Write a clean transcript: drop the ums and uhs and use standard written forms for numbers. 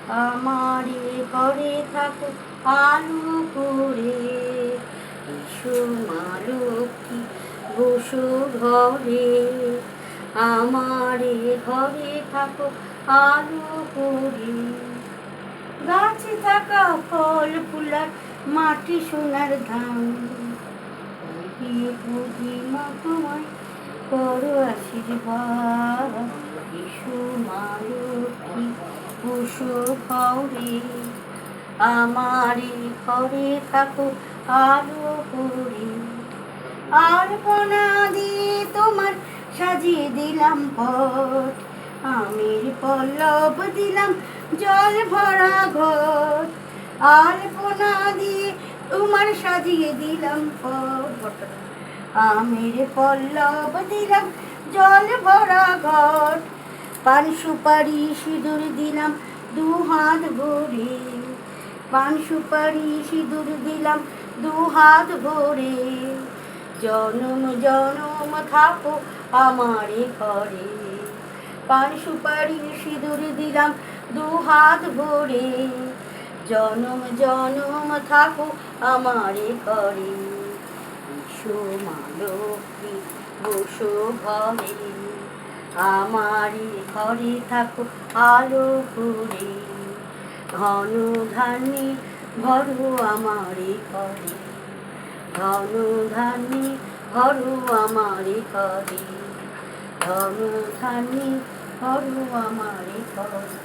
আমারে ঘরে থাকো আলো করে, এসো মা লক্ষ্মী বসো ঘরে। আমারে ঘরে থাকো আলো করে, গাছে থাকা ফল ফুলার মাটি সোনার ধান, দিয়ে পুজি মা তোমায় করো আশীর্বাদ। এসো মা লক্ষ্মী বসো ঘরে, আমারে ঘরে থাকো আলো করে। আলপনা দিয়ে তোমার সাজিয়ে দিলাম পট, আমের পল্লব দিলাম জল ভরা ঘট। আলপনা দিয়ে তোমার সাজিয়ে দিলাম পট, আমের পল্লব দিলাম জল ভরা ঘট। পান সুপারি সিঁদুর দিলাম দু হাত ভরে, পান সুপারি সিঁদুর দিলাম দু হাত ভরে। জনম জনম থাকো আমারে ঘরে, পান সুপারি সিঁদুর দিলাম দু হাত ভরে। জনম জনম থাকো আমারে ঘরে, এসো মা লক্ষ্মী বসো ঘরে। আমারে ঘরে থাকো আলো করে, ধন ধান্যে ভরো আমারে ঘরে, ধন ধান্যে ভরো আমারে ঘরে, ধন ধান্যে ভরো আমারে ঘরে।